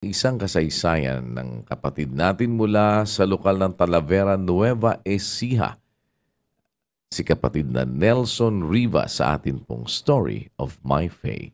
Isang kasaysayan ng kapatid natin mula sa lokal ng Talavera, Nueva Ecija. Si kapatid na Nelson Riva sa atin pong Story of My Faith.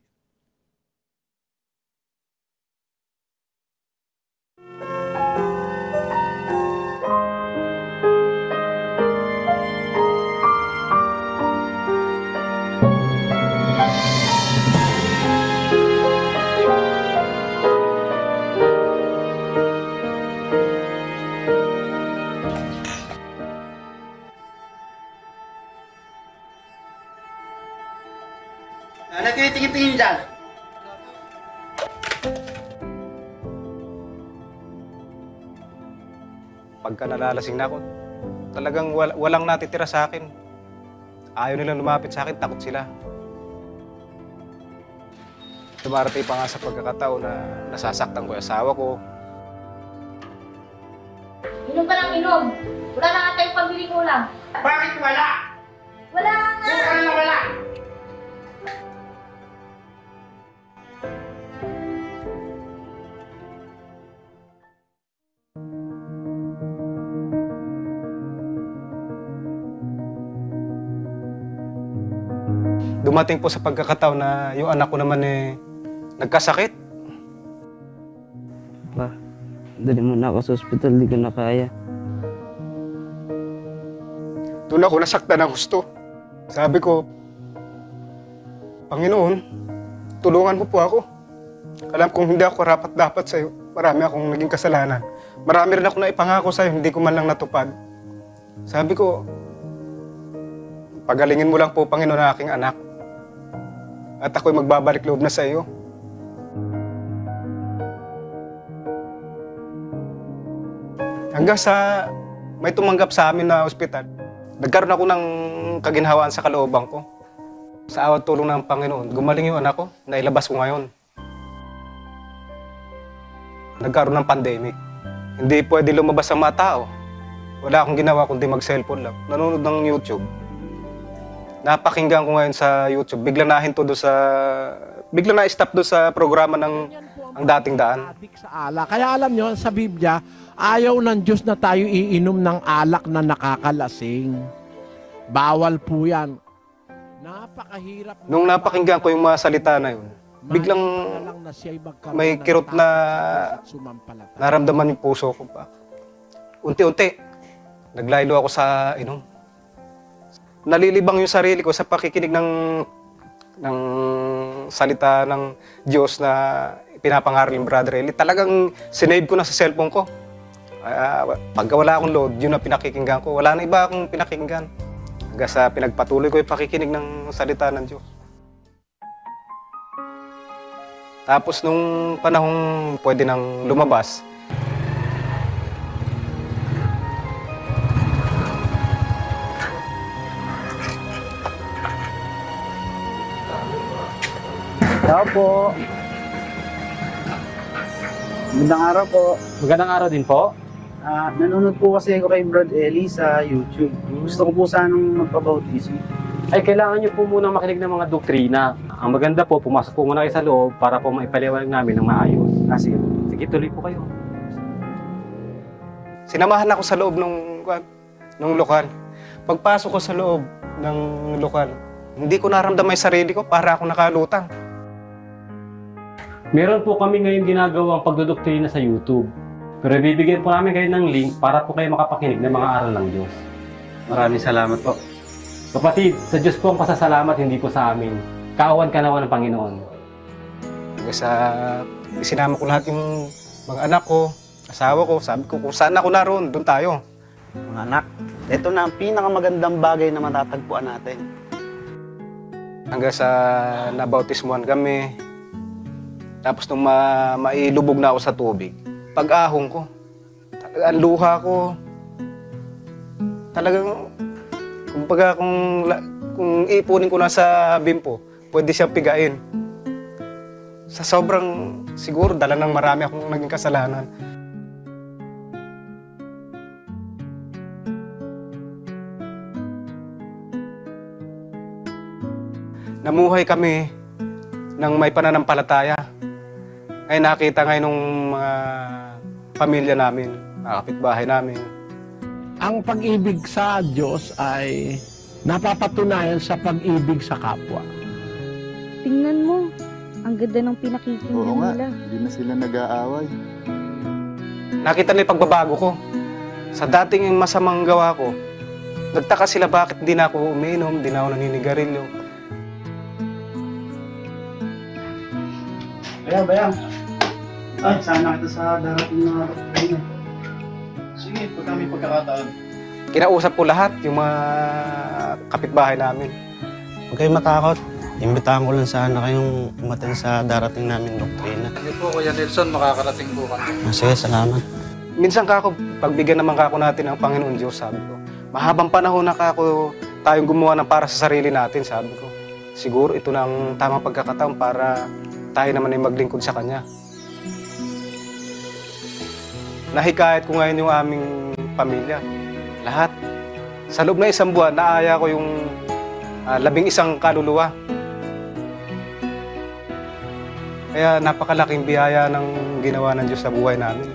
Ano tinitingin-tingin niyo dyan? Pagka nalalasing na ako, talagang walang natitira sa akin. Ayaw nilang lumapit sa akin, takot sila. Dumarating pa nga sa pagkakataon na nasasaktan ko yung asawa ko. Inom ka ng inom. Wala na nga tayong pambiling ulam. Bakit wala? Wala nga! Buka na wala! Dumating po sa pagkakataon na yung anak ko naman nagkasakit. Pa, dali mo na ako sa ospital, di ko na kaya. Doon ako nasaktan ng gusto. Sabi ko, Panginoon, tulungan mo po ako. Alam kong hindi ako rapat-dapat sa'yo. Marami akong naging kasalanan. Marami rin ako na ipangako sa'yo, hindi ko man lang natupad. Sabi ko, pagalingin mo lang po, Panginoon, ang aking anak. At ako'y magbabalik loob na sa iyo. Hanggang sa may tumanggap sa amin na ospital, nagkaroon ako ng kaginhawaan sa kalooban ko. Sa awat tulong ng Panginoon, gumaling yung anak ko, nailabas ko ngayon. Nagkaroon ng pandemic. Hindi pwede lumabas ang mga tao. Wala akong ginawa kundi mag-cellphone lang. Nanonood ng YouTube. Napakinggan ko ngayon sa YouTube. Biglang na-stop doon sa programa ng ang dating daan. Adik sa alak. Kaya alam nyo, sa Biblia, ayaw ng Diyos na tayo iinom ng alak na nakakalasing. Bawal po yan. Napakahirap. Nung napakinggan ko yung mga salita na yun, biglang may kirot na naramdaman yung puso ko pa. Unti-unti, naglaylo ako sa inom. Nalilibang yung sarili ko sa pakikinig ng salita ng Diyos na pinapangaral ng Brother Eli. Talagang sinave ko na sa cellphone ko. Pagka wala akong load, yun ang pinakikinggan ko. Wala na iba akong pinakikinggan. Hanggang sa pinagpatuloy ko yung pakikinig ng salita ng Diyos. Tapos nung panahong pwede nang lumabas, Tao po. Magandang araw po. Magandang araw din po. Nanonood po kasi ako kay Brad Eli sa YouTube. Gusto ko po sanang magpabautismo. Ay, kailangan nyo po munang makinig ng mga doktrina. Ang maganda po, pumasok po muna kayo sa loob para po maipaliwanag namin ng maayos. Sige. Sige, tuloy po kayo. sinamahan ako sa loob ng lokal. Pagpasok ko sa loob ng lokal, hindi ko naramdaman yung sarili ko, para ako nakalutang. Meron po kami ngayon ginagawang pagdodoktrina sa YouTube. Pero bibigyan po namin kayo ng link para po kayo makapakinig ng mga aral ng Diyos. Maraming salamat po. Kapatid, sa Diyos po ang pasasalamat, hindi po sa amin. Kaawan ka naman ng Panginoon. Sa isinama ko lahat yung mga anak ko, asawa ko, sabi ko kung saan ako naroon, doon tayo. Mga anak, ito na ang pinakamagandang bagay na matatagpuan natin. Hanggang sa nabautismuhan kami. Tapos nung mailubog na ako sa tubig, pag-ahong ko, ang luha ko, talagang, kumbaga kung ipunin ko na sa bimpo, pwede siyang pigain. Sa sobrang, siguro, dala ng marami akong naging kasalanan. Namuhay kami ng may pananampalataya. Ngayon nakita ngayon nung mga pamilya namin, mga kapitbahay namin. Ang pag-ibig sa Diyos ay napapatunayan sa pag-ibig sa kapwa. Tingnan mo, ang ganda ng pinakikinggan Oo nga, nila. hindi na sila nag-aaway. Nakita nila yung pagbabago ko. Sa dating masamang gawa ko, nagtaka sila bakit di na ako umiinom, di na ako naninigarilyo. Bayang. Ay, sana kita sa darating na kayo. Sige, pag kami pagkakataon. Kinausap ko lahat yung mga kapitbahay namin. Huwag kayong matakot. Imbitahan ko lang sana kayong umaten sa darating namin doktrina. Hindi po, Kuya Nelson, makakarating po kami. Sige, salamat. Minsan kako, pagbigyan naman kako natin ng Panginoon Diyos, sabi ko. Mahabang panahon na kako tayong gumawa ng para sa sarili natin, sabi ko. Siguro ito na ang tamang pagkakataon para tayo naman ay maglingkod sa Kanya. Nahikayat ko ngayon yung aming pamilya. Lahat. Sa loob na isang buwan, naaya ko yung 11 kaluluwa. Kaya napakalaking biyaya ng ginawa ng Diyos sa buhay namin.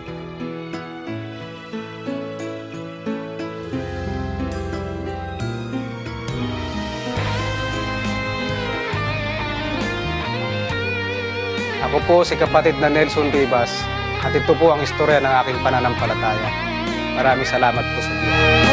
Ako po si kapatid na Nelson Rivas at ito po ang istorya ng aking pananampalataya. Maraming salamat po sa Diyos.